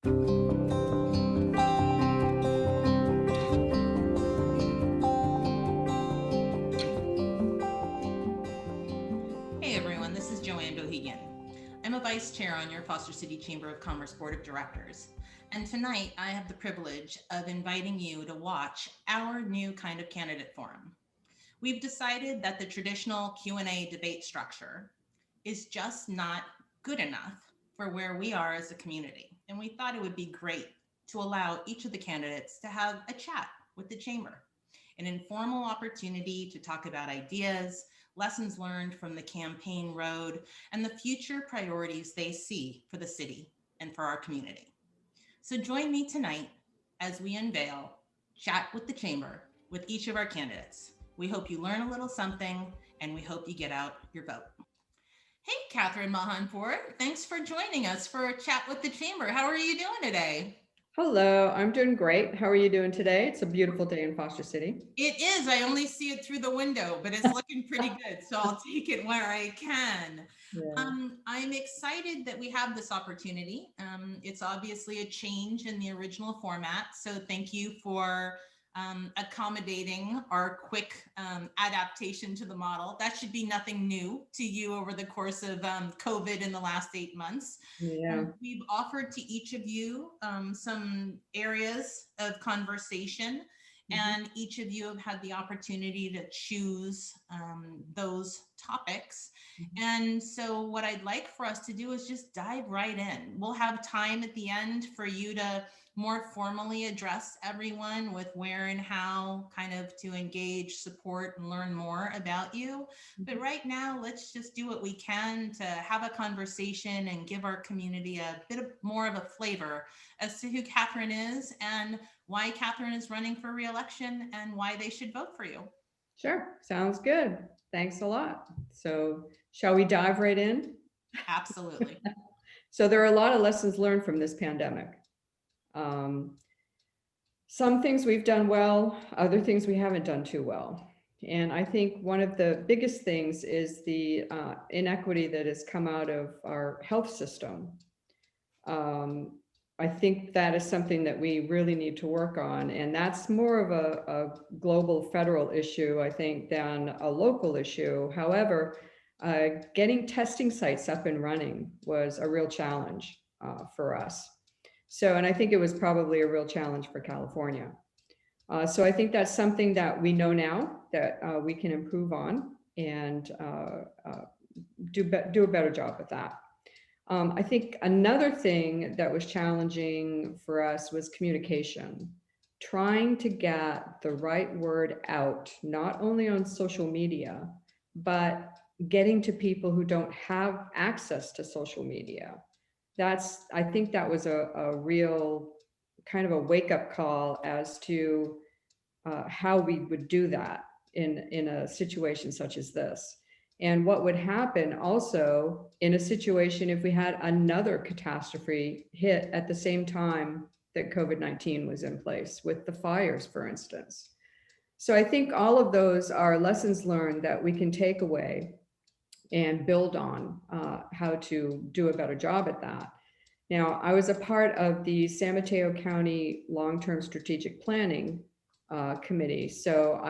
I'm a vice chair on your Foster City Chamber of Commerce Board of Directors. And tonight I have the privilege of inviting you to watch our new kind of candidate forum. We've decided that the traditional Q&A debate structure is just not good enough for where we are as a community. And we thought it would be great to allow each of the candidates to have a chat with the chamber, an informal opportunity to talk about ideas, lessons learned from the campaign road, and the future priorities they see for the city and for our community. So join me tonight as we unveil Chat with the Chamber with each of our candidates. We hope you learn a little something, and we hope you get out your vote. Hey, Catherine Mahanpour, thanks for joining us for a Chat with the Chamber. How are you doing today? Hello, I'm doing great. How are you doing today? It's a beautiful day in Foster City. It is. I only see it through the window, but it's looking pretty good. So I'll take it where I can. Yeah. I'm excited that we have this opportunity. It's obviously a change in the original format. So thank you for accommodating our quick adaptation to the model. That should be nothing new to you over the course of COVID in the last 8 months. Yeah. We've offered to each of you some areas of conversation, and each of you have had the opportunity to choose those topics. And so what I'd like for us to do is just dive right in. We'll have time at the end for you to more formally address everyone with where and how kind of to engage, support, and learn more about you. But right now, let's just do what we can to have a conversation and give our community a bit more of a flavor as to who Catherine is and why Catherine is running for re-election and why they should vote for you. Sure, sounds good. Thanks a lot. So shall we dive right in? Absolutely. So there are a lot of lessons learned from this pandemic. Some things we've done well, other things we haven't done too well. And I think one of the biggest things is the inequity that has come out of our health system. I think that is something that we really need to work on. And that's more of a global federal issue, I think, than a local issue. However, getting testing sites up and running was a real challenge for us. So, and I think it was probably a real challenge for California. So I think that's something that we know now that we can improve on and do a better job with that. I think another thing that was challenging for us was communication, trying to get the right word out, not only on social media, but getting to people who don't have access to social media. I think that was a real kind of a wake-up call as to how we would do that in a situation such as this. And what would happen also in a situation if we had another catastrophe hit at the same time that COVID-19 was in place, with the fires, for instance. So I think all of those are lessons learned that we can take away and build on how to do a better job at that. Now, I was a part of the San Mateo County Long-Term Strategic Planning Committee. So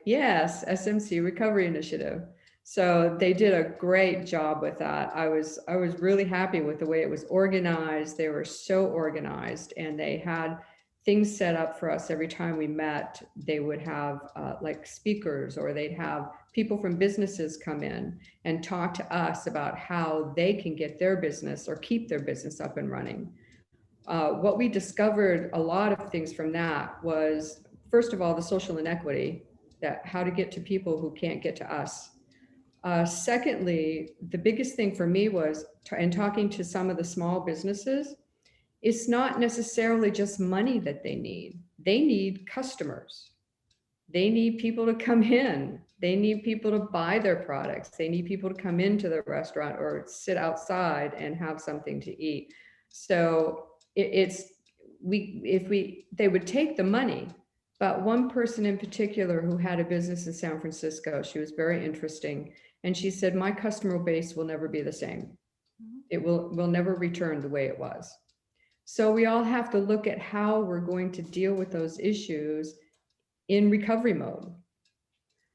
yes, SMC Recovery Initiative. So they did a great job with that. I was really happy with the way it was organized. They were so organized, and they had things set up for us every time we met. They would have like speakers, or they'd have people from businesses come in and talk to us about how they can get their business or keep their business up and running. What we discovered, a lot of things from that was, first of all, the social inequity, that how to get to people who can't get to us. Secondly, the biggest thing for me was, in talking to some of the small businesses, it's not necessarily just money that they need. They need customers. They need people to come in. They need people to buy their products. They need people to come into the restaurant or sit outside and have something to eat. So they would take the money. But one person in particular who had a business in San Francisco, she was very interesting. And she said, my customer base will never be the same. It will never return the way it was. So we all have to look at how we're going to deal with those issues in recovery mode.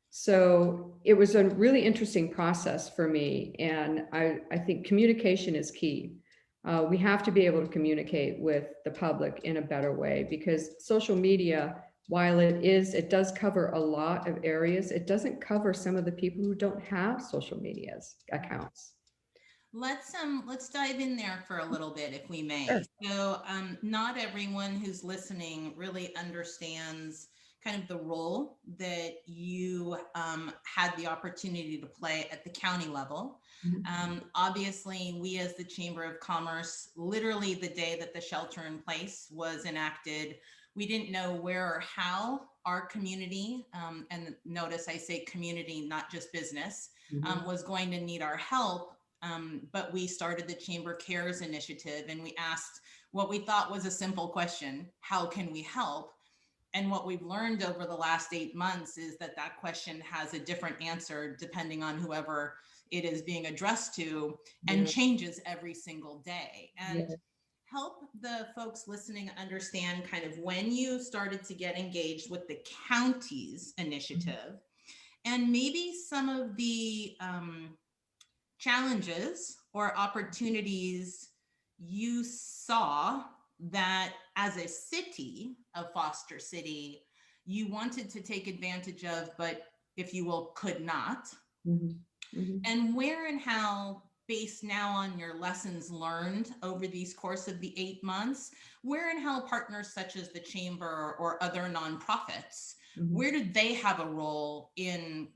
So it was a really interesting process for me. And I think communication is key. We have to be able to communicate with the public in a better way, because social media, while it does cover a lot of areas, it doesn't cover some of the people who don't have social media's accounts. Let's dive in there for a little bit, if we may. Sure. So, not everyone who's listening really understands kind of the role that you had the opportunity to play at the county level. Mhm. Obviously, we as the Chamber of Commerce, literally the day that the shelter in place was enacted, we didn't know where or how our community, and notice I say community, not just business, Mhm. was going to need our help. But we started the Chamber Cares initiative, and we asked what we thought was a simple question: how can we help? And what we've learned over the last 8 months is that that question has a different answer depending on whoever it is being addressed to, and Yeah. changes every single day. And Yeah. help the folks listening understand kind of when you started to get engaged with the county's initiative, and maybe some of the challenges or opportunities you saw that as a city of Foster City, you wanted to take advantage of, but if you will, could not? Mhm. Mhm. And where and how, based now on your lessons learned over these course of the 8 months, where and how partners such as the Chamber or other nonprofits, Mhm. where did they have a role in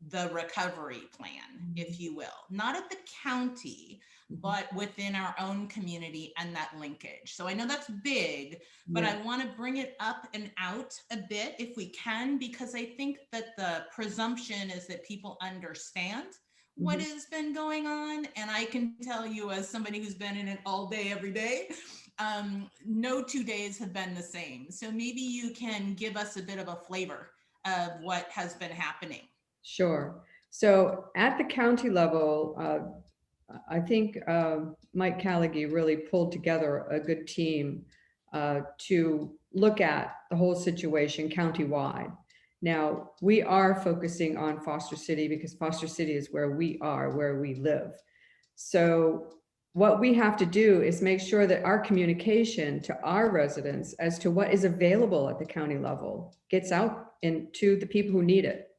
the recovery plan, if Mhm. you will, not at the county, Mhm. but within our own community and that linkage? So I know that's big, but Yeah. I want to bring it up and out a bit if we can, because I think that the presumption is that people understand what Mhm. has been going on. And I can tell you, as somebody who's been in it all day, every day, no 2 days have been the same. So maybe you can give us a bit of a flavor of what has been happening. Sure. So at the county level, I think Mike Callaghy really pulled together a good team to look at the whole situation countywide. Now, we are focusing on Foster City because Foster City is where we are, where we live. So what we have to do is make sure that our communication to our residents as to what is available at the county level gets out into the people who need it.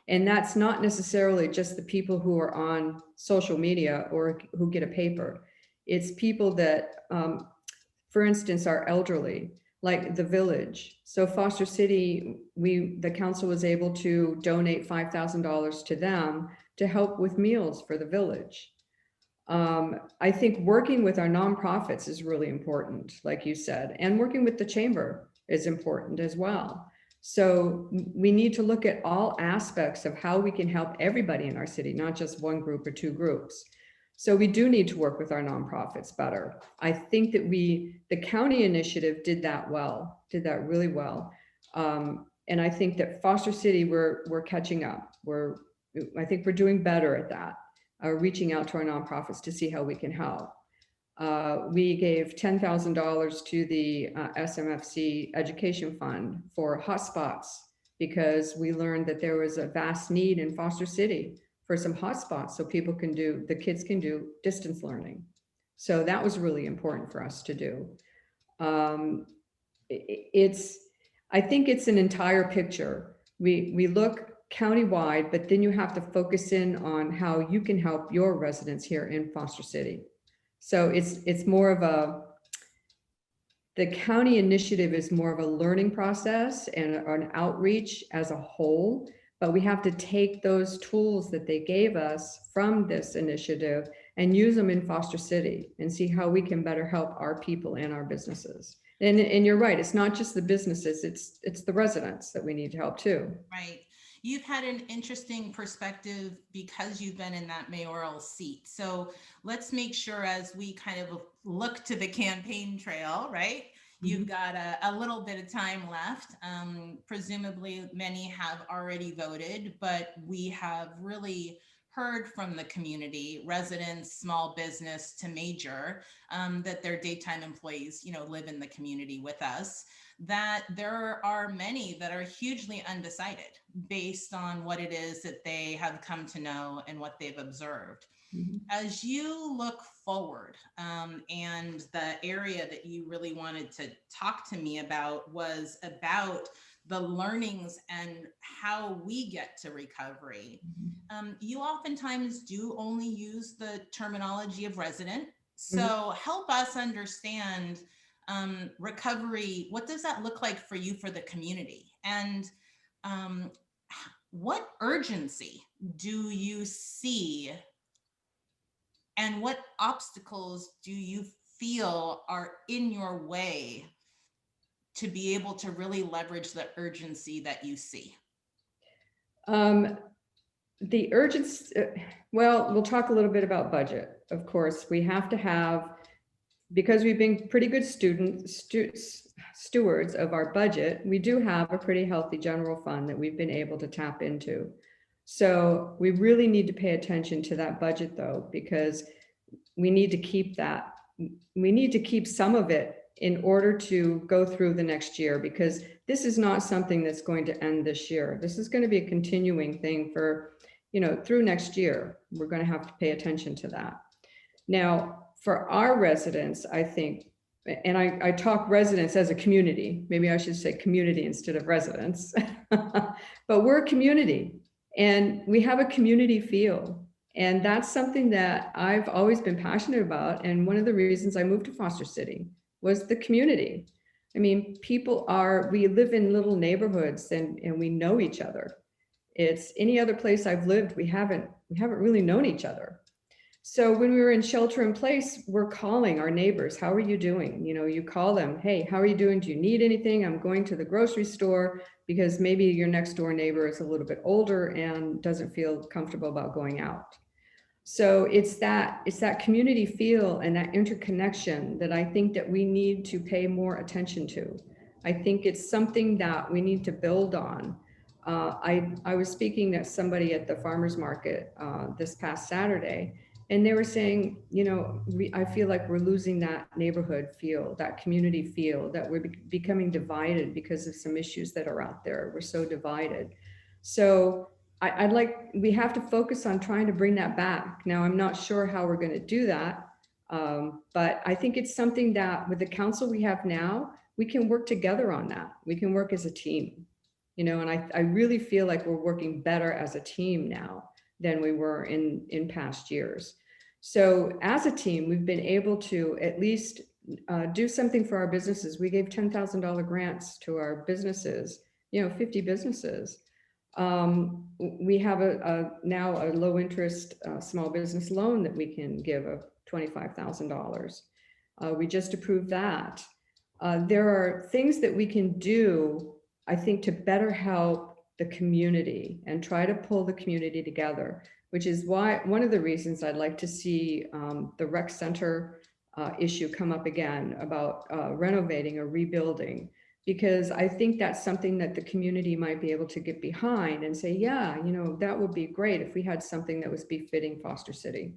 And that's not necessarily just the people who are on social media or who get a paper. It's people that, for instance, are elderly, like the village. So Foster City, the council was able to donate $5,000 to them to help with meals for the village. I think working with our nonprofits is really important, like you said, and working with the chamber is important as well. So we need to look at all aspects of how we can help everybody in our city, not just one group or two groups. So we do need to work with our nonprofits better. I think that the county initiative did that well, did that really well. And I think that Foster City, we're catching up. I think we're doing better at that, reaching out to our nonprofits to see how we can help. We gave $10,000 to the SMFC Education Fund for hotspots because we learned that there was a vast need in Foster City for some hotspots so the kids can do distance learning. So that was really important for us to do. Um, I think it's an entire picture. We look countywide, but then you have to focus in on how you can help your residents here in Foster City. So it's more of the county initiative is more of a learning process and an outreach as a whole, but we have to take those tools that they gave us from this initiative and use them in Foster City and see how we can better help our people and our businesses. And you're right, it's not just the businesses, it's the residents that we need to help too. Right. You've had an interesting perspective because you've been in that mayoral seat. So let's make sure, as we kind of look to the campaign trail, right? You've Mhm. got a little bit of time left. Presumably, many have already voted, but we have really heard from the community, residents, small business to major, that their daytime employees, live in the community with us, that there are many that are hugely undecided based on what it is that they have come to know and what they've observed. Mhm. As you look forward, and the area that you really wanted to talk to me about was about the learnings and how we get to recovery. You oftentimes do only use the terminology of resident. Mhm. So help us understand, recovery. What does that look like for you, for the community? And um, what urgency do you see, and what obstacles do you feel are in your way to be able to really leverage the urgency that you see? Um, the urgency, well, we'll talk a little bit about budget. Of course, we have to have, because we've been pretty good stewards of our budget, we do have a pretty healthy general fund that we've been able to tap into. So we really need to pay attention to that budget though, because we need to keep that. We need to keep some of it in order to go through the next year, because this is not something that's going to end this year. This is going to be a continuing thing for, through next year. We're going to have to pay attention to that. Now, for our residents, I think, and I talk residents as a community, maybe I should say community instead of residents, but we're a community and we have a community feel. And that's something that I've always been passionate about. And one of the reasons I moved to Foster City was the community. I mean, we live in little neighborhoods and we know each other. It's any other place I've lived, we haven't really known each other. So when we were in shelter in place, we're calling our neighbors. How are you doing? You call them. Hey, how are you doing? Do you need anything? I'm going to the grocery store, because maybe your next door neighbor is a little bit older and doesn't feel comfortable about going out. So it's that community feel and that interconnection that I think that we need to pay more attention to. I think it's something that we need to build on. I was speaking to somebody at the farmers market this past Saturday, and they were saying, I feel like we're losing that neighborhood feel, that community feel, that we're becoming divided because of some issues that are out there. We're so divided. So we have to focus on trying to bring that back. Now, I'm not sure how we're going to do that. But I think it's something that with the council we have now, we can work together on that. We can work as a team, and I really feel like we're working better as a team now than we were in past years. So as a team, we've been able to at least do something for our businesses. We gave $10,000 grants to our businesses, 50 businesses. We have now a low interest small business loan that we can give of $25,000. We just approved that. There are things that we can do, I think, to better help the community and try to pull the community together, which is why one of the reasons I'd like to see the rec center issue come up again about renovating or rebuilding, because I think that's something that the community might be able to get behind and say, yeah, that would be great if we had something that was befitting Foster City.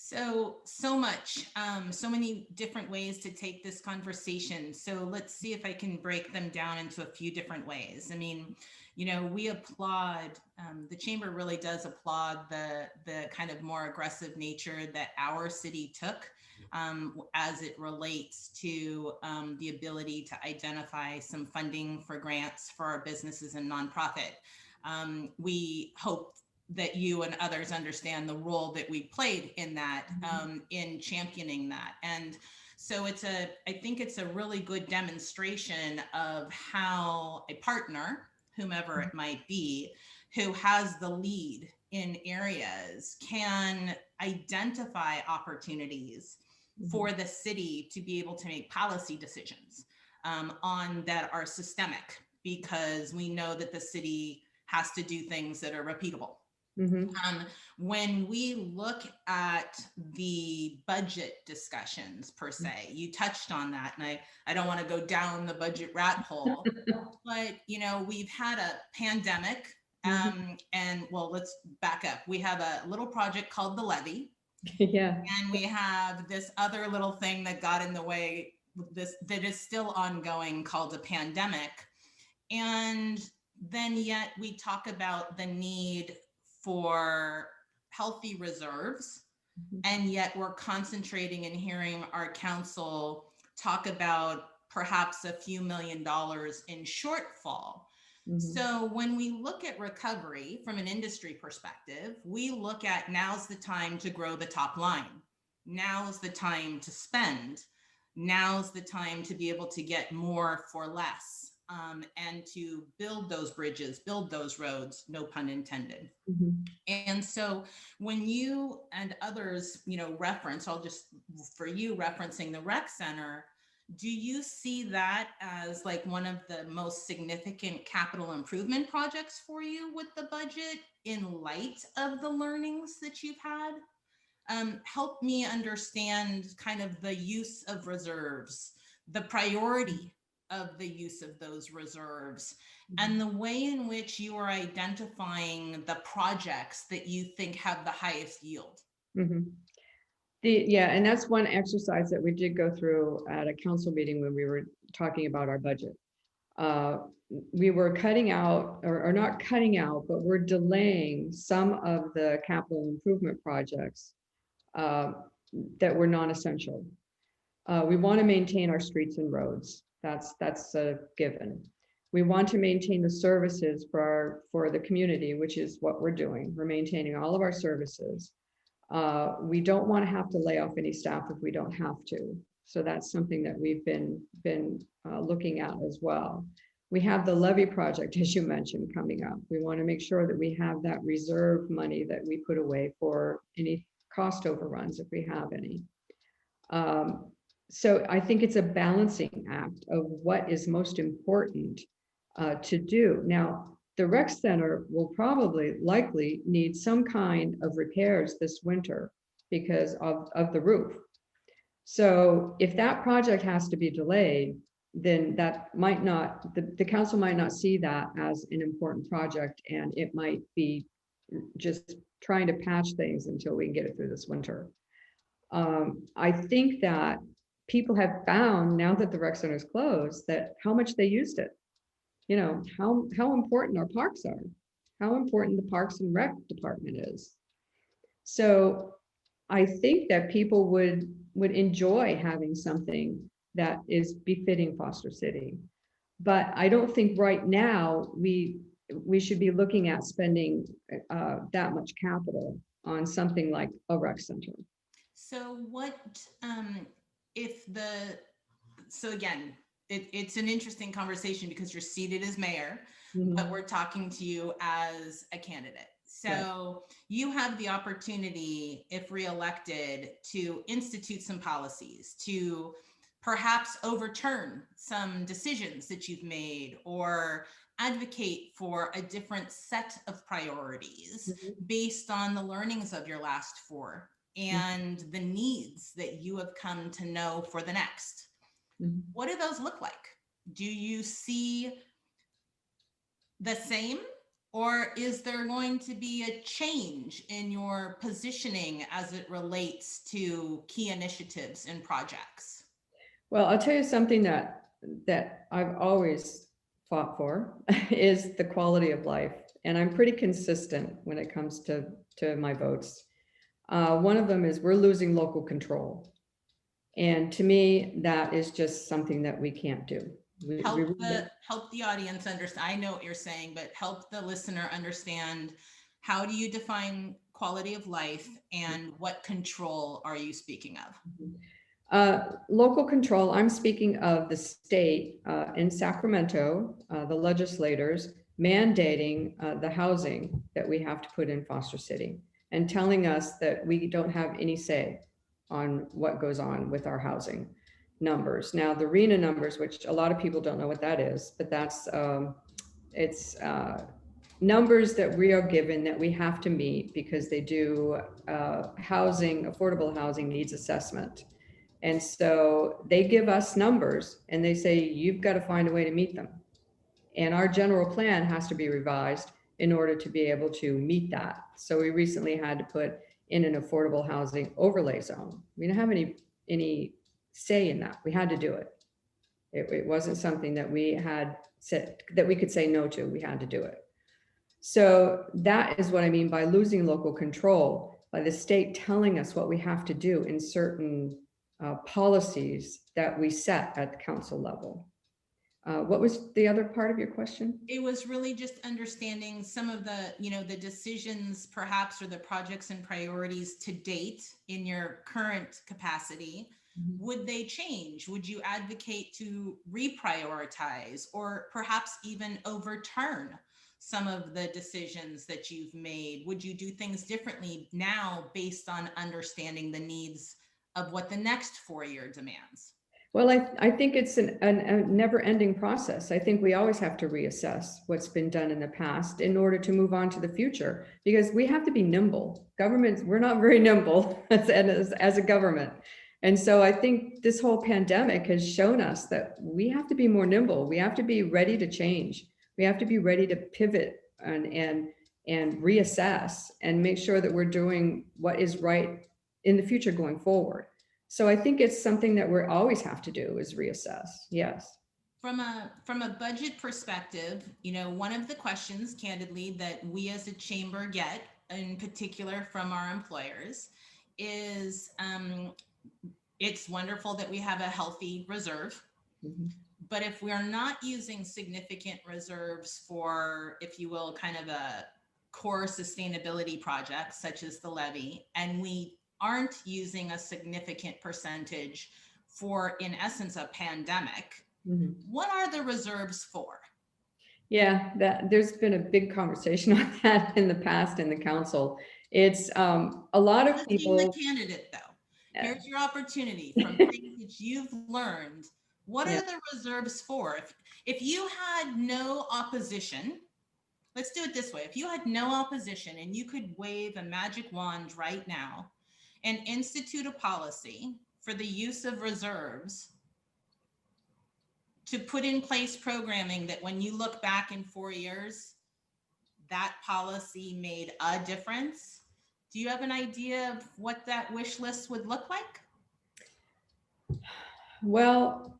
So much, so many different ways to take this conversation. So let's see if I can break them down into a few different ways. I mean, we applaud, the chamber really does applaud the kind of more aggressive nature that our city took as it relates to the ability to identify some funding for grants for our businesses and nonprofit. We hope that you and others understand the role that we played in that, in championing that. And so I think it's a really good demonstration of how a partner, whomever it might be, who has the lead in areas, can identify opportunities for the city to be able to make policy decisions on that are systemic, because we know that the city has to do things that are repeatable. When we look at the budget discussions per se, you touched on that, and I don't want to go down the budget rat hole, but we've had a pandemic And well, let's back up. We have a little project called the levy, Yeah. and we have this other little thing that got in the way, this that is still ongoing, called a pandemic. And then yet we talk about the need for healthy reserves, and yet we're concentrating and hearing our council talk about perhaps a few $1 million in shortfall. So when we look at recovery from an industry perspective, we look at, now's the time to grow the top line. Now's the time to spend. Now's the time to be able to get more for less, and to build those bridges, build those roads, no pun intended. And so when you and others, reference, I'll just, for you, referencing the rec center, do you see that as like one of the most significant capital improvement projects for you with the budget, in light of the learnings that you've had? Help me understand kind of the use of reserves, the priority of the use of those reserves, and the way in which you are identifying the projects that you think have the highest yield. Yeah, and that's one exercise that we did go through at a council meeting when we were talking about our budget. We were cutting out, or not cutting out, but we're delaying some of the capital improvement projects that were non-essential. We want to maintain our streets and roads. That's a given. We want to maintain the services for the community, which is what we're doing. We're maintaining all of our services. We don't want to have to lay off any staff if we don't have to. So that's something that we've been looking at as well. We have the levy project, as you mentioned, coming up. We want to make sure that we have that reserve money that we put away for any cost overruns if we have any. So I think it's a balancing act of what is most important to do. Now, the rec center will likely need some kind of repairs this winter because of the roof. So if that project has to be delayed, then that might not, the council might not see that as an important project, and it might be just trying to patch things until we can get it through this winter. I think that people have found, now that the rec center is closed, that how much they used it. How important our parks are, how important the Parks and Rec department is. So I think that people would enjoy having something that is befitting Foster City. But I don't think right now we should be looking at spending that much capital on something like a rec center. So what so again, it's an interesting conversation because you're seated as mayor, but we're talking to you as a candidate. So you have the opportunity, if reelected, to institute some policies, to perhaps overturn some decisions that you've made, or advocate for a different set of priorities based on the learnings of your last 4 and the needs that you have come to know for the next. What do those look like? Do you see the same, or is there going to be a change in your positioning as it relates to key initiatives and projects? Well, I'll tell you something that I've always fought for is the quality of life. And I'm pretty consistent when it comes to my votes. One of them is we're losing local control. And to me, that is just something that we can't do. Help the audience understand. I know what you're saying, but help the listener understand, how do you define quality of life, and what control are you speaking of? Local control, I'm speaking of the state in Sacramento, the legislators mandating the housing that we have to put in Foster City, and telling us that we don't have any say on what goes on with our housing numbers. Now, the RENA numbers, which a lot of people don't know what that is, but that's it's numbers that we are given that we have to meet because they do affordable housing needs assessment. And so they give us numbers and they say, you've got to find a way to meet them. And our general plan has to be revised. in order to be able to meet that. So we recently had to put in an affordable housing overlay zone. We didn't have any say in that. We had to do it. It wasn't something that we had said that we could say no to. We had to do it. So that is what I mean by losing local control, by the state telling us what we have to do in certain policies that we set at the council level. What was the other part of your question? It was really just understanding some of the, the decisions perhaps, or the projects and priorities to date in your current capacity. Mm-hmm. Would they change? Would you advocate to reprioritize or perhaps even overturn some of the decisions that you've made? Would you do things differently now based on understanding the needs of what the next 4-year demands? Well, I think it's a never-ending process. I think we always have to reassess what's been done in the past in order to move on to the future, because we have to be nimble. Governments, we're not very nimble as a government. And so I think this whole pandemic has shown us that we have to be more nimble. We have to be ready to change. We have to be ready to pivot and reassess and make sure that we're doing what is right in the future going forward. So I think it's something that we always have to do is reassess. Yes. From a budget perspective, one of the questions, candidly, that we as a chamber get, in particular from our employers, is it's wonderful that we have a healthy reserve. Mm-hmm. But if we're not using significant reserves for, if you will, kind of a core sustainability project, such as the levy, and we aren't using a significant percentage for, in essence, a pandemic, mm-hmm. What are the reserves for? Yeah, there's been a big conversation on that in the past in the council. It's a lot of people. Being the candidate, though, here's your opportunity from things that you've learned. What are the reserves for? If you had no opposition, let's do it this way. If you had no opposition and you could wave a magic wand right now and institute a policy for the use of reserves to put in place programming that when you look back in 4 years, that policy made a difference. Do you have an idea of what that wish list would look like? Well,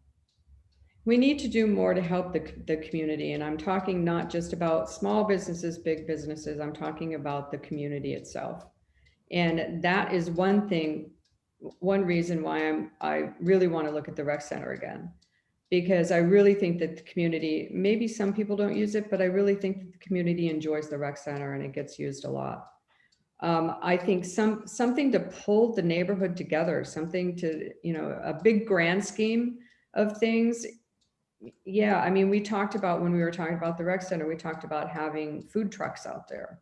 we need to do more to help the community. And I'm talking not just about small businesses, big businesses. I'm talking about the community itself. And that is one reason why I really want to look at the rec center again, because I really think that the community, maybe some people don't use it, but I really think that the community enjoys the rec center and it gets used a lot. I think something to pull the neighborhood together, something to, a big grand scheme of things. Yeah, I mean, we talked about, when we were talking about the rec center, we talked about having food trucks out there.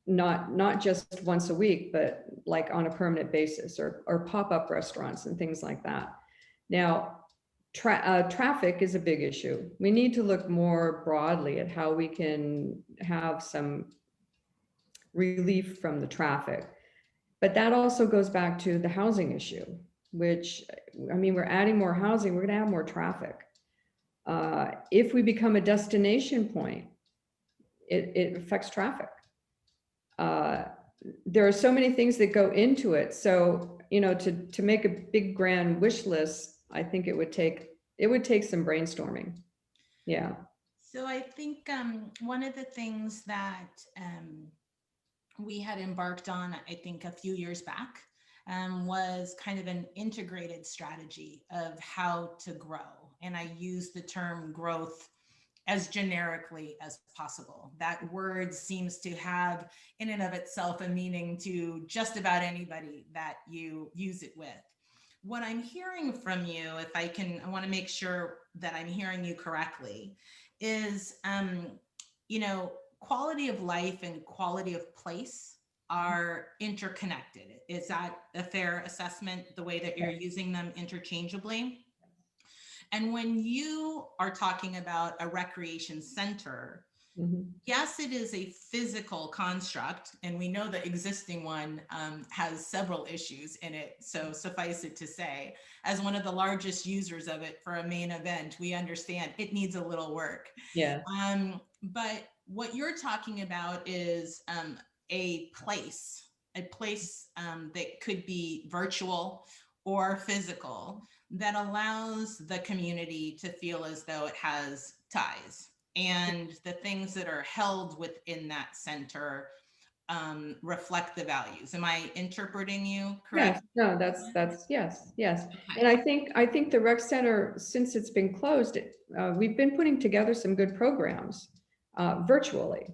Not just once a week, but like on a permanent basis, or pop-up restaurants and things like that. Now, traffic is a big issue. We need to look more broadly at how we can have some relief from the traffic. But that also goes back to the housing issue, which, I mean, we're adding more housing, we're going to have more traffic. If we become a destination point, it affects traffic. There are so many things that go into it. So, to make a big grand wish list, I think it would take some brainstorming. Yeah. So I think one of the things that we had embarked on, I think a few years back, was kind of an integrated strategy of how to grow. And I use the term growth as generically as possible. That word seems to have in and of itself a meaning to just about anybody that you use it with. What I'm hearing from you, I want to make sure that I'm hearing you correctly, is, quality of life and quality of place are interconnected. Is that a fair assessment, the way that you're using them interchangeably? And when you are talking about a recreation center, mm-hmm. Yes, it is a physical construct, and we know the existing one has several issues in it. So suffice it to say, as one of the largest users of it for a main event, we understand it needs a little work. Yeah. But What you're talking about is a place that could be virtual or physical that allows the community to feel as though it has ties, and the things that are held within that center reflect the values. Am I interpreting you Yes, correct? no, that's, yes, yes. Okay. And I think the rec center, since it's been closed, we've been putting together some good programs virtually.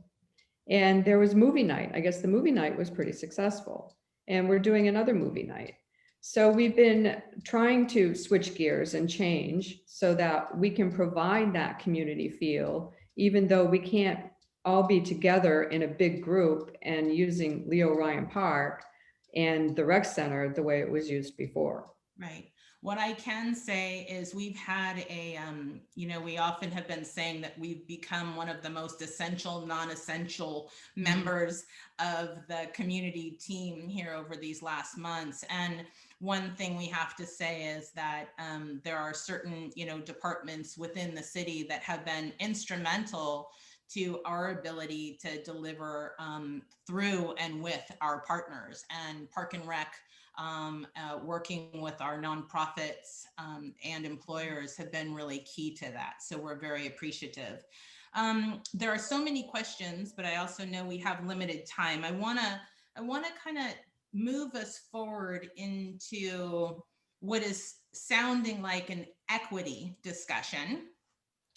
And there was movie night. I guess the movie night was pretty successful. And we're doing another movie night. So we've been trying to switch gears and change so that we can provide that community feel, even though we can't all be together in a big group and using Leo Ryan Park and the rec center the way it was used before. Right. What I can say is we've had we often have been saying that we've become one of the most essential, non-essential members of the community team here over these last months. And one thing we have to say is that there are certain, departments within the city that have been instrumental to our ability to deliver through and with our partners. And Park and Rec, working with our nonprofits and employers, have been really key to that. So we're very appreciative. There are so many questions, but I also know we have limited time. I wanna kind of move us forward into what is sounding like an equity discussion.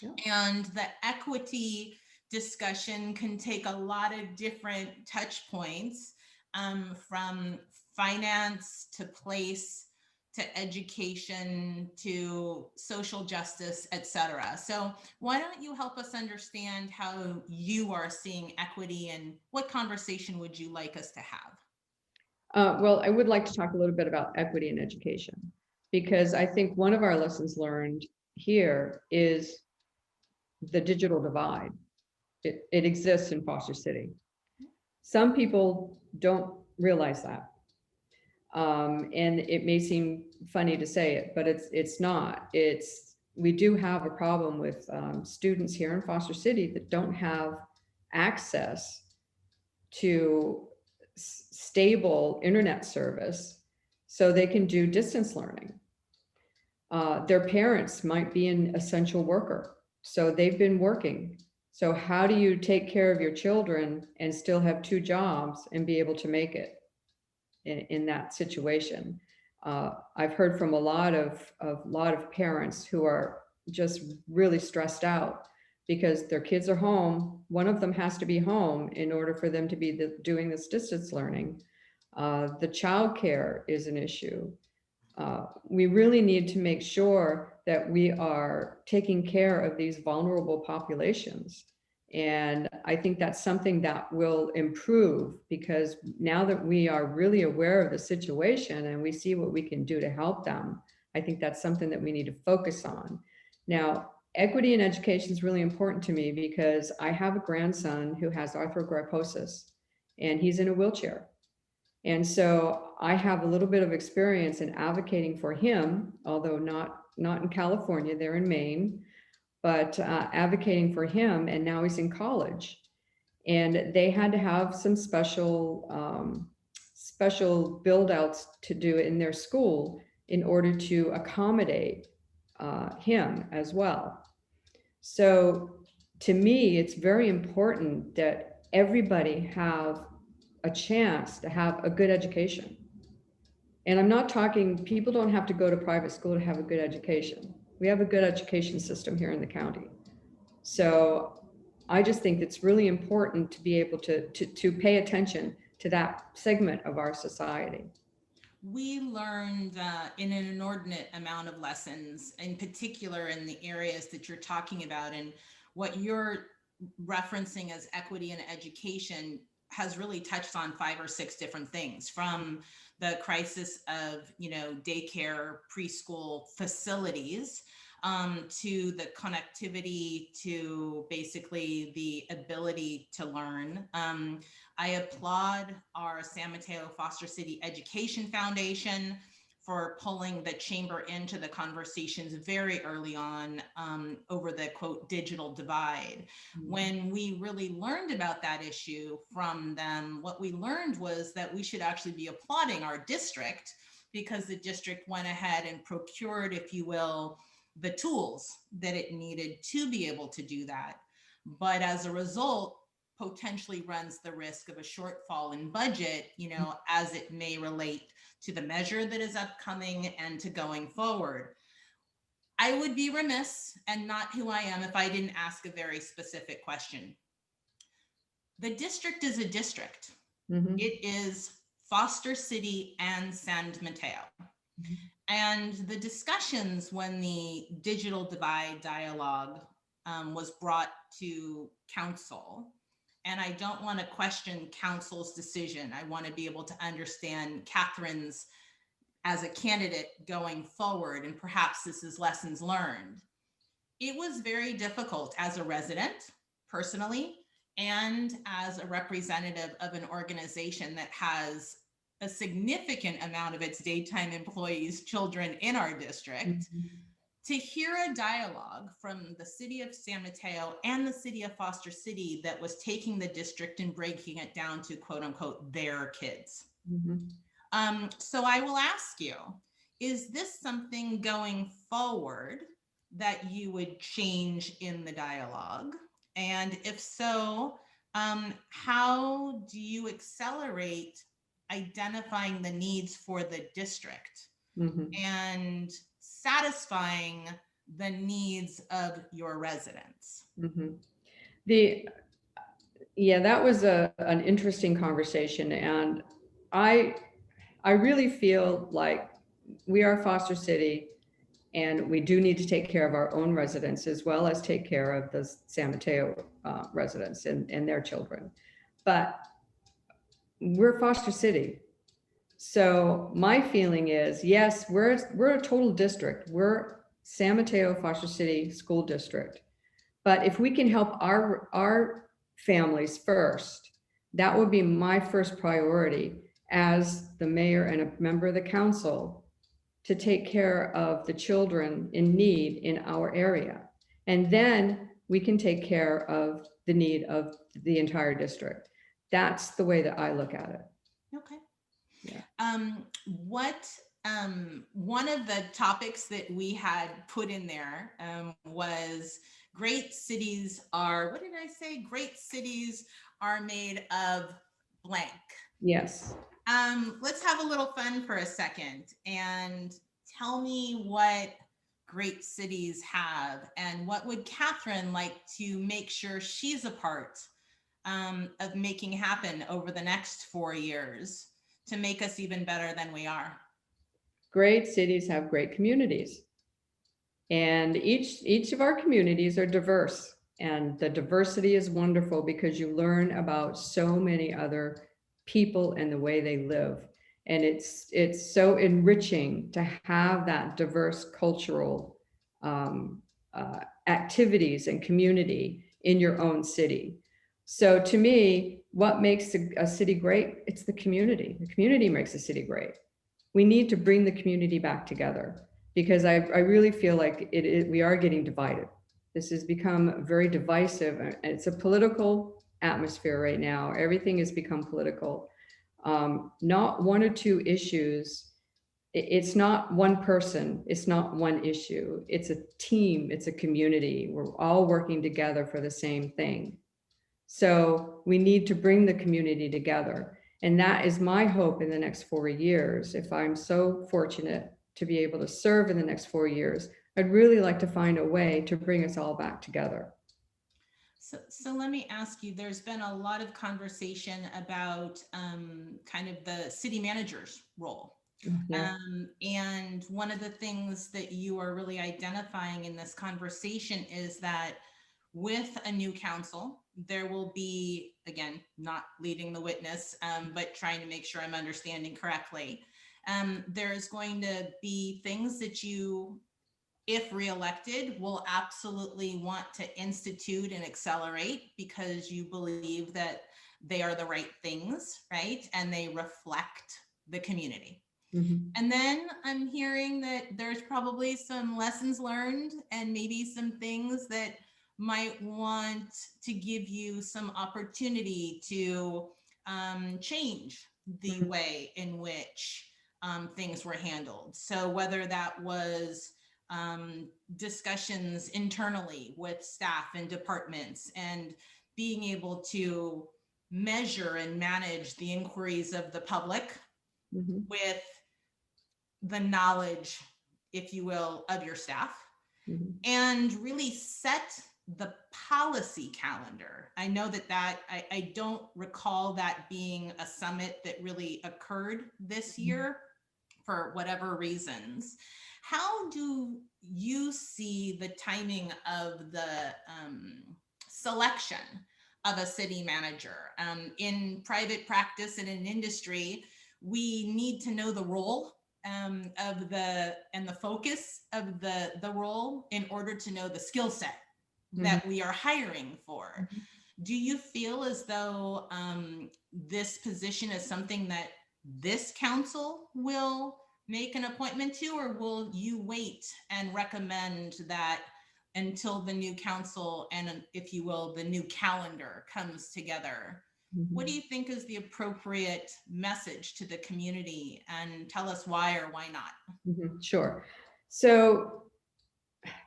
Yeah. And the equity discussion can take a lot of different touch points, from finance to place to education to social justice, etc. So why don't you help us understand how you are seeing equity, and what conversation would you like us to have? Well, I would like to talk a little bit about equity in education, because I think one of our lessons learned here is the digital divide. It exists in Foster City. Some people don't realize that. And it may seem funny to say it, but it's not. We do have a problem with students here in Foster City that don't have access to stable internet service so they can do distance learning. Their parents might be an essential worker, so they've been working. So how do you take care of your children and still have two jobs and be able to make it in that situation? I've heard from a lot of parents who are just really stressed out because their kids are home. One of them has to be home in order for them to be doing this distance learning. The childcare is an issue. We really need to make sure that we are taking care of these vulnerable populations. And I think that's something that will improve, because now that we are really aware of the situation and we see what we can do to help them, I think that's something that we need to focus on. Now, equity in education is really important to me because I have a grandson who has arthrogryposis and he's in a wheelchair. And so I have a little bit of experience in advocating for him, although not in California, they're in Maine, but advocating for him. And now he's in college. And they had to have some special build outs to do in their school in order to accommodate him as well. So to me, it's very important that everybody have a chance to have a good education. And I'm not talking, people don't have to go to private school to have a good education. We have a good education system here in the county. So I just think it's really important to be able to pay attention to that segment of our society. We learned in an inordinate amount of lessons, in particular in the areas that you're talking about. And what you're referencing as equity in education has really touched on 5 or 6 different things, from the crisis of, daycare, preschool facilities, to the connectivity, to basically the ability to learn. I applaud our San Mateo Foster City Education Foundation for pulling the chamber into the conversations very early on over the quote digital divide. When we really learned about that issue from them, what we learned was that we should actually be applauding our district, because the district went ahead and procured, if you will, the tools that it needed to be able to do that. But as a result, potentially runs the risk of a shortfall in budget, as it may relate to the measure that is upcoming and to going forward. I would be remiss and not who I am if I didn't ask a very specific question. The district is a district. It is Foster City and San Mateo. And the discussions when the digital divide dialogue was brought to council, and I don't want to question council's decision. I want to be able to understand Catherine's as a candidate going forward, and perhaps this is lessons learned. It was very difficult as a resident, personally, and as a representative of an organization that has a significant amount of its daytime employees' children in our district, to hear a dialogue from the city of San Mateo and the city of Foster City that was taking the district and breaking it down to quote unquote their kids. So I will ask you, is this something going forward that you would change in the dialogue? And if so, how do you accelerate identifying the needs for the district and satisfying the needs of your residents? That was an interesting conversation, and I really feel like we are Foster City, and we do need to take care of our own residents as well as take care of the San Mateo residents and their children. But we're Foster City. So my feeling is, yes, we're a total district. We're San Mateo Foster City School District. But if we can help our families first, that would be my first priority as the mayor and a member of the council, to take care of the children in need in our area. And then we can take care of the need of the entire district. That's the way that I look at it. Okay. Yeah. One of the topics that we had put in there was great cities are, what did I say? Great cities are made of blank. Yes. Let's have a little fun for a second and tell me what great cities have, and what would Catherine like to make sure she's a part of making happen over the next 4 years to make us even better than we are. Great cities have great communities. And each of our communities are diverse. And the diversity is wonderful because you learn about so many other people and the way they live. And it's so enriching to have that diverse cultural activities and community in your own city. So to me, what makes a city great? It's the community. The community makes a city great. We need to bring the community back together, because I really feel like we are getting divided. This has become very divisive, and it's a political atmosphere right now. Everything has become political. Not one or two issues. It's not one person. It's not one issue. It's a team. It's a community. We're all working together for the same thing. So we need to bring the community together. And that is my hope in the next 4 years. If I'm so fortunate to be able to serve in the next 4 years, I'd really like to find a way to bring us all back together. So let me ask you, there's been a lot of conversation about kind of the city manager's role. Yeah. And one of the things that you are really identifying in this conversation is that with a new council, there will be, again, not leading the witness, but trying to make sure I'm understanding correctly. There's going to be things that you, if reelected, will absolutely want to institute and accelerate because you believe that they are the right things, right? And they reflect the community. Mhm. And then I'm hearing that there's probably some lessons learned and maybe some things that might want to give you some opportunity to change the Mhm. way in which things were handled. So whether that was discussions internally with staff and departments and being able to measure and manage the inquiries of the public Mhm. with the knowledge, if you will, of your staff Mhm. and really set the policy calendar. I know I don't recall that being a summit that really occurred this Mhm. year for whatever reasons. How do you see the timing of the selection of a city manager? In private practice and in industry, we need to know the role of the and the focus of the role in order to know the skill set Mhm. that we are hiring for. Mhm. Do you feel as though this position is something that this council will make an appointment to, or will you wait and recommend that until the new council and, if you will, the new calendar comes together? What do Mhm. you think is the appropriate message to the community, and tell us why or why not? Mhm. Sure. So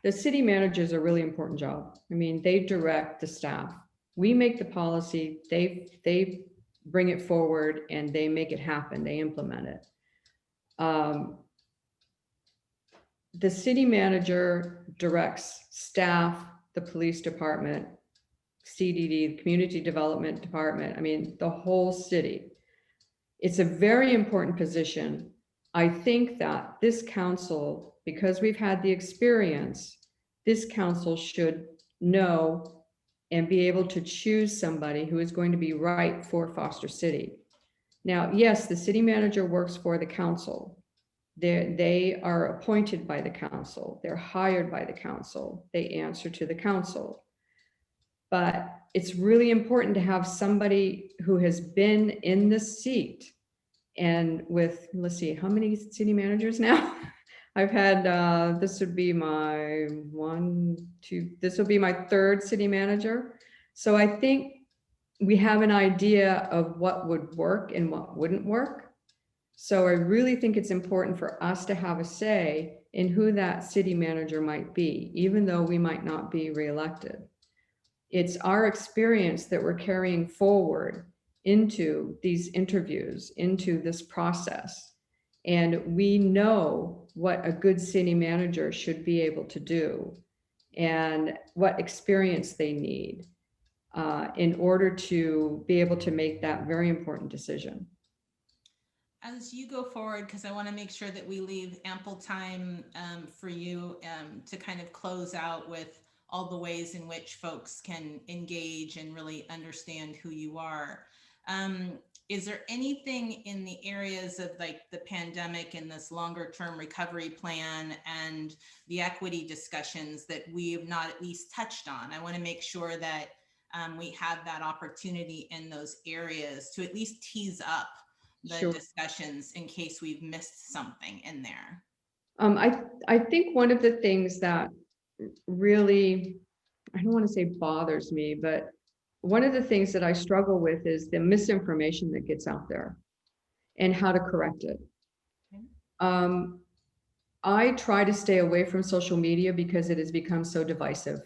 the city manager is a really important job. I mean, they direct the staff. We make the policy, they bring it forward and they make it happen. They implement it. Um, the city manager directs staff, the police department, CDD, community development department. I mean, the whole city. It's a very important position. I think that this council, because we've had the experience, this council should know and be able to choose somebody who is going to be right for Foster City. Now, yes, the city manager works for the council. They are appointed by the council. They're hired by the council. They answer to the council. But it's really important to have somebody who has been in the seat and with, let's see, how many city managers now? I've had, this would be my this will be my third city manager. So I think we have an idea of what would work and what wouldn't work. So I really think it's important for us to have a say in who that city manager might be, even though we might not be reelected. It's our experience that we're carrying forward into these interviews, into this process. And we know what a good city manager should be able to do and what experience they need in order to be able to make that very important decision. As you go forward, because I want to make sure that we leave ample time for you to kind of close out with all the ways in which folks can engage and really understand who you are. Um, is there anything in the areas of like the pandemic and this longer term recovery plan and the equity discussions that we have not at least touched on? I want to make sure that we have that opportunity in those areas to at least tease up the Sure. discussions in case we've missed something in there. I think one of the things that really, I don't want to say bothers me, but one of the things that I struggle with is the misinformation that gets out there and how to correct it. Okay. Um, I try to stay away from social media because it has become so divisive.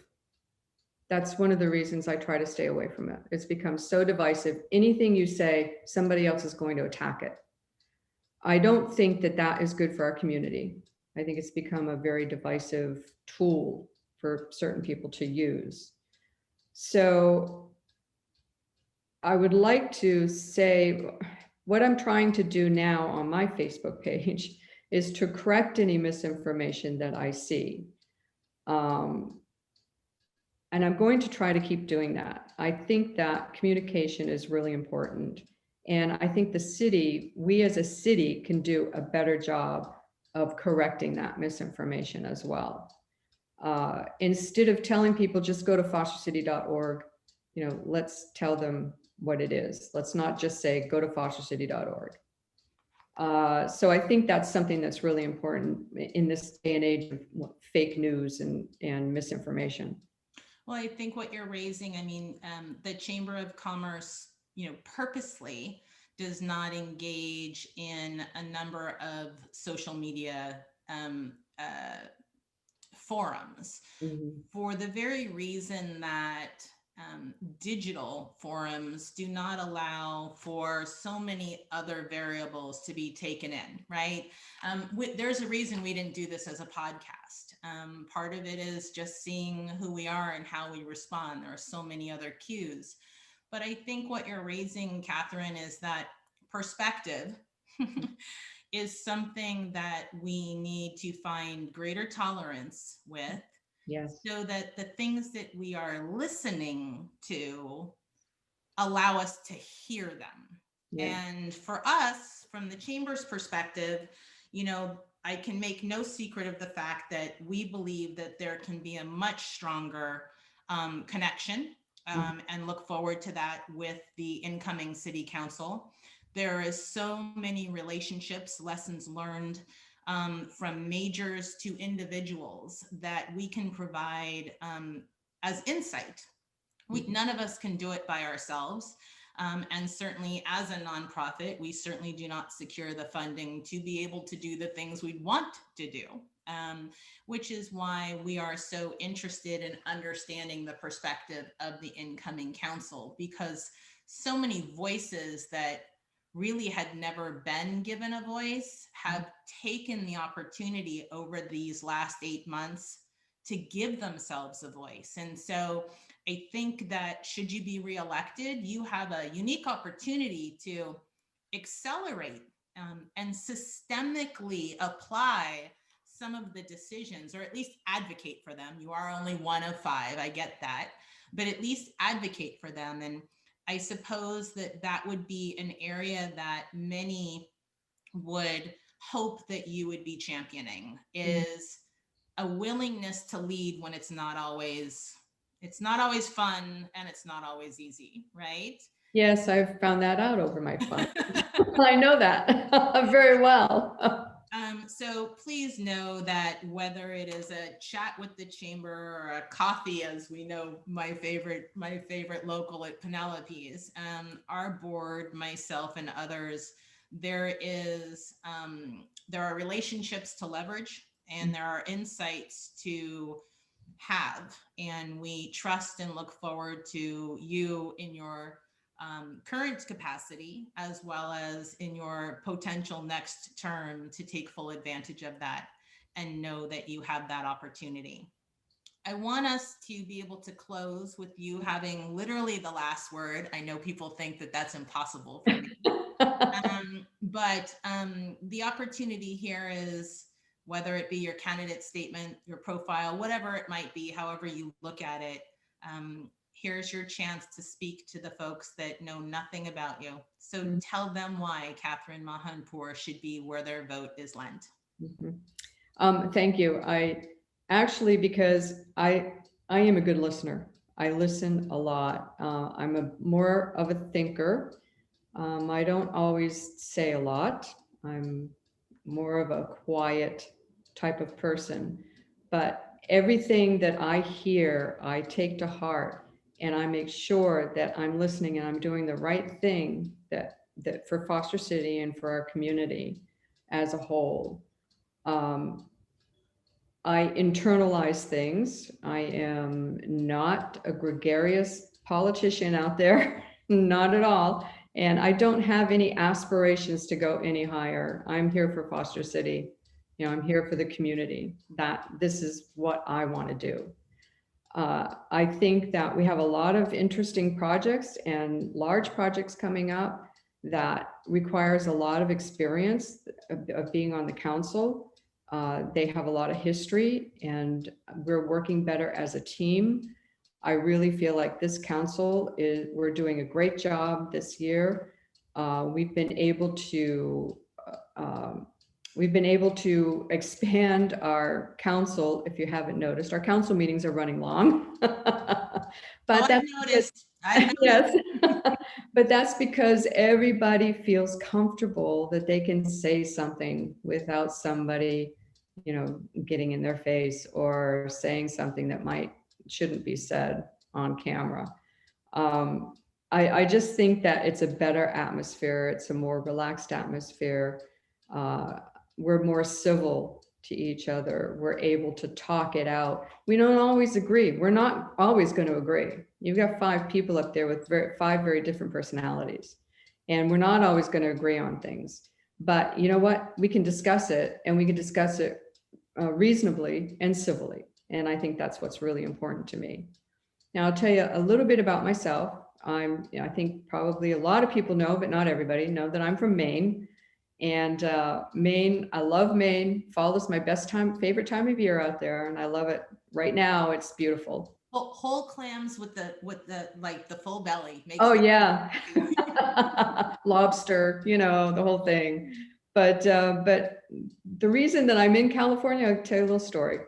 That's one of the reasons I try to stay away from it. It's become so divisive. Anything you say, somebody else is going to attack it. I don't think that that is good for our community. I think it's become a very divisive tool for certain people to use. So I would like to say what I'm trying to do now on my Facebook page is to correct any misinformation that I see. And I'm going to try to keep doing that. I think that communication is really important. And I think the city, we as a city can do a better job of correcting that misinformation as well. Instead of telling people just go to fostercity.org, let's tell them what it is. Let's not just say go to fostercity.org. So I think that's something that's really important in this day and age of fake news and misinformation. Well, I think what you're raising, I mean, the Chamber of Commerce, purposely does not engage in a number of social media forums Mhm. for the very reason that digital forums do not allow for so many other variables to be taken in, right? There's a reason we didn't do this as a podcast. Part of it is just seeing who we are and how we respond. There are so many other cues. But I think what you're raising, Catherine, is that perspective is something that we need to find greater tolerance with, Yes. so that the things that we are listening to allow us to hear them. Yeah. And for us, from the Chamber's perspective, I can make no secret of the fact that we believe that there can be a much stronger connection, and look forward to that with the incoming city council. There is so many relationships, lessons learned, from majors to individuals, that we can provide as insight. None of us can do it by ourselves. And certainly as a nonprofit, we certainly do not secure the funding to be able to do the things we'd want to do, which is why we are so interested in understanding the perspective of the incoming council, because so many voices that really had never been given a voice have taken the opportunity over these last 8 months to give themselves a voice. And so I think that should you be reelected, you have a unique opportunity to accelerate and systemically apply some of the decisions, or at least advocate for them. You are only one of five, I get that, but at least advocate for them. And I suppose that that would be an area that many would hope that you would be championing, is a willingness to lead when it's not always fun, and it's not always easy, right? Yes, I've found that out over my fun. I know that very well. So please know that whether it is a chat with the chamber or a coffee, as we know, my favorite local at Penelope's, our board, myself and others, there are relationships to leverage, and there are insights to have, and we trust and look forward to you in your current capacity, as well as in your potential next term, to take full advantage of that and know that you have that opportunity. I want us to be able to close with you having literally the last word. I know people think that that's impossible for me. But the opportunity here is, whether it be your candidate statement, your profile, whatever it might be, however you look at it, here's your chance to speak to the folks that know nothing about you. So tell them why Catherine Mahanpour should be where their vote is lent. Thank you. Because I am a good listener. I listen a lot. I'm more of a thinker. I don't always say a lot. I'm more of a quiet type of person, but everything that I hear, I take to heart, and I make sure that I'm listening and I'm doing the right thing that for Foster City and for our community as a whole. I internalize things. I am not a gregarious politician out there, not at all. And I don't have any aspirations to go any higher. I'm here for Foster City. I'm here for the community. This is what I want to do. I think that we have a lot of interesting projects and large projects coming up that requires a lot of experience of being on the council. They have a lot of history, and we're working better as a team. I really feel like this council we're doing a great job this year. We've been able to expand our council. If you haven't noticed, our council meetings are running long. But I've that's because, noticed. Yes. But that's because everybody feels comfortable that they can say something without somebody, getting in their face or saying something that shouldn't be said on camera. I just think that it's a better atmosphere. It's a more relaxed atmosphere. Uh, we're more civil to each other. We're able to talk it out. We don't always agree. We're not always going to agree. You've got 5 people up there with five very different personalities, and we're not always going to agree on things. But you know what? We can discuss it, and we can discuss it reasonably and civilly. And I think that's what's really important to me. Now, I'll tell you a little bit about myself. I think probably a lot of people know, but not everybody know that I'm from Maine. And Maine, I love Maine. Fall is my favorite time of year out there, and I love it. Right now, it's beautiful. Whole clams with the like the full belly makes Oh it. yeah, lobster, the whole thing. But the reason that I'm in California, I'll tell you a little story.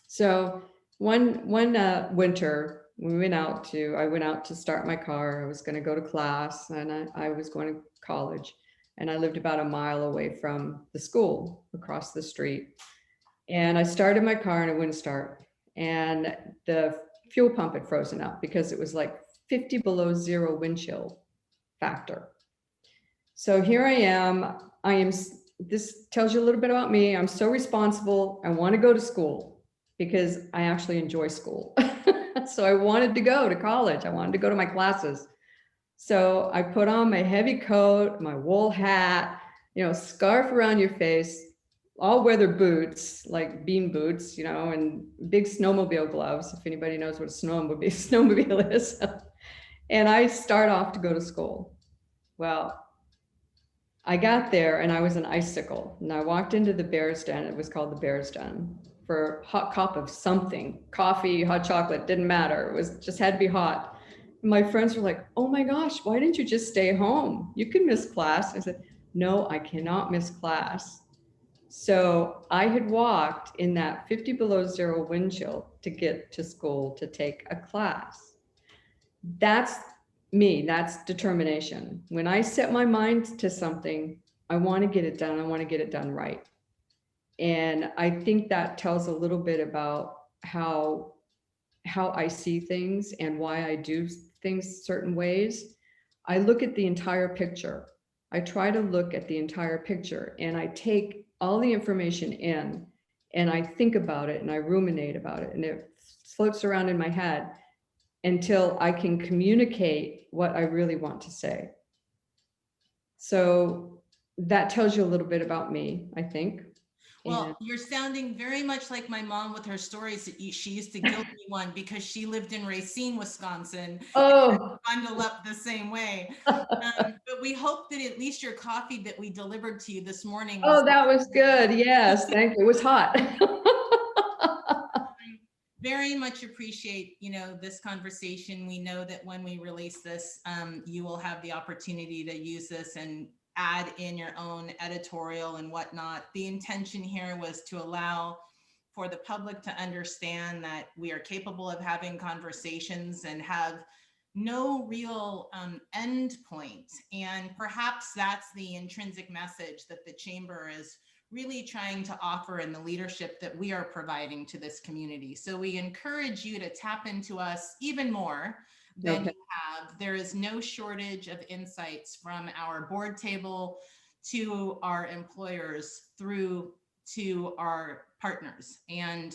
So one winter, I went out to start my car. I was going to go to class, and I was going to college, and I lived about a mile away from the school across the street. And I started my car and it wouldn't start. And the fuel pump had frozen up because it was like 50 below zero wind chill factor. So here I am. This tells you a little bit about me. I'm so responsible. I want to go to school because I actually enjoy school. So I wanted to go to college. I wanted to go to my classes. So I put on my heavy coat, my wool hat, scarf around your face, all weather boots, like bean boots, and big snowmobile gloves, if anybody knows what a snowmobile is. And I start off to go to school. Well, I got there and I was an icicle, and I walked into the Bear's Den. It was called the Bear's Den, for a hot cup of something, coffee, hot chocolate, didn't matter. It was just had to be hot. My friends were like, "Oh my gosh, why didn't you just stay home? You can miss class." I said, "No, I cannot miss class." So I had walked in that 50 below zero wind chill to get to school to take a class. That's me. That's determination. When I set my mind to something, I want to get it done. I want to get it done right. And I think that tells a little bit about how I see things and why I do things certain ways. I look at the entire picture. I try to look at the entire picture, and I take all the information in, and I think about it, and I ruminate about it, and it floats around in my head until I can communicate what I really want to say. So that tells you a little bit about me, I think. Well, you're sounding very much like my mom with her stories that she used to guilt me one because she lived in Racine, Wisconsin. Oh, Bundle up the same way. But we hope that at least your coffee that we delivered to you this morning was. Oh, that was good. Yes, thank you. It was hot. Very much appreciate, this conversation. We know that when we release this, you will have the opportunity to use this and add in your own editorial and whatnot. The intention here was to allow for the public to understand that we are capable of having conversations and have no real end point. And perhaps that's the intrinsic message that the Chamber is really trying to offer in the leadership that we are providing to this community. So we encourage you to tap into us even more than you have. There is no shortage of insights from our board table to our employers through to our partners. And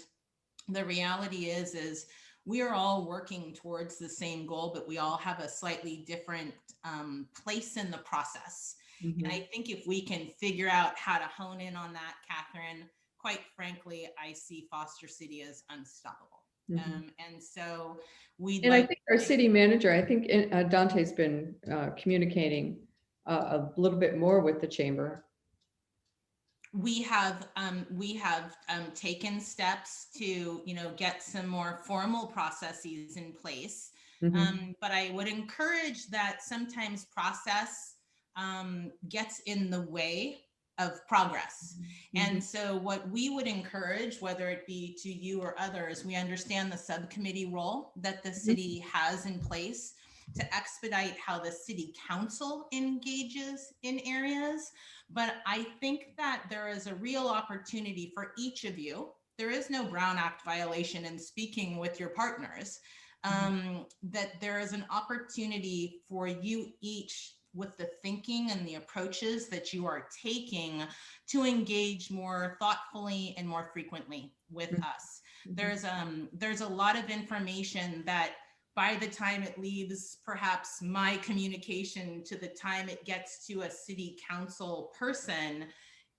the reality is we are all working towards the same goal, but we all have a slightly different place in the process. Mhm. And I think if we can figure out how to hone in on that, Catherine, quite frankly, I see Foster City as unstoppable. And so And I think our city manager, I think Dante's been communicating a little bit more with the chamber. We have taken steps to get some more formal processes in place. But I would encourage that sometimes process gets in the way of progress. And so what we would encourage, whether it be to you or others, we understand the subcommittee role that the city has in place. to expedite how the city council engages in areas. But I think that there is a real opportunity for each of you. There is no Brown Act violation in speaking with your partners. That there is an opportunity for you each, with the thinking and the approaches that you are taking, to engage more thoughtfully and more frequently with us. There's a lot of information that by the time it leaves perhaps my communication to the time it gets to a city council person,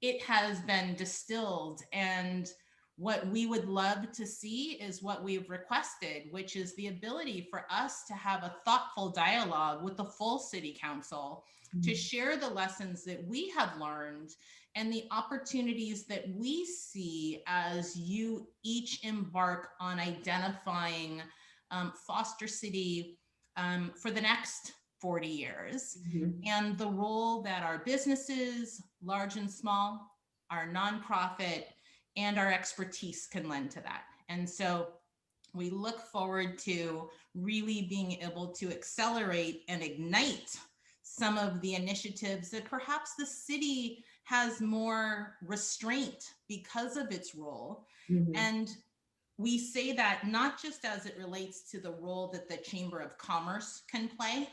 it has been distilled. And what we would love to see is what we've requested, which is the ability for us to have a thoughtful dialogue with the full city council to share the lessons that we have learned and the opportunities that we see as you each embark on identifying Foster City for the next 40 years, and the role that our businesses, large and small, our nonprofit, and our expertise can lend to that. And so we look forward to really being able to accelerate and ignite some of the initiatives that perhaps the city has more restraint because of its role. And we say that not just as it relates to the role that the Chamber of Commerce can play,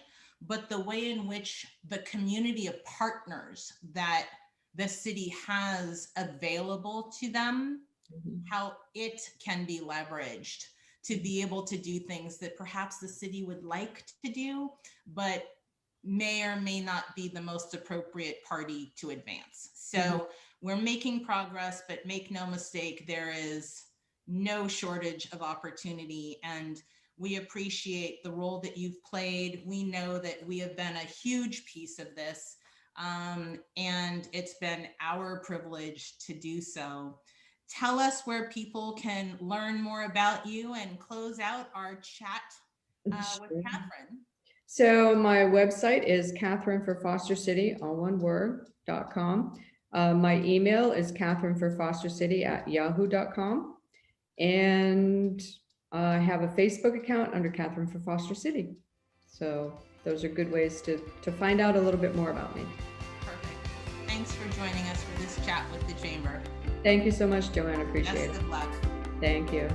but the way in which the community of partners that the city has available to them, how it can be leveraged to be able to do things that perhaps the city would like to do, but may or may not be the most appropriate party to advance. So we're making progress, but make no mistake, there is no shortage of opportunity, and we appreciate the role that you've played. We know that we have been a huge piece of this, and it's been our privilege to do so. Tell us where people can learn more about you and close out our chat with Catherine. So my website is catherineforfostercity, all one word, .com. My email is catherineforfostercity@yahoo.com. And I have a Facebook account under Catherine for Foster City. So those are good ways to find out a little bit more about me. Perfect. Thanks for joining us for this chat with the Chamber. Thank you so much, Joanne. Appreciate it. Best of luck. Thank you.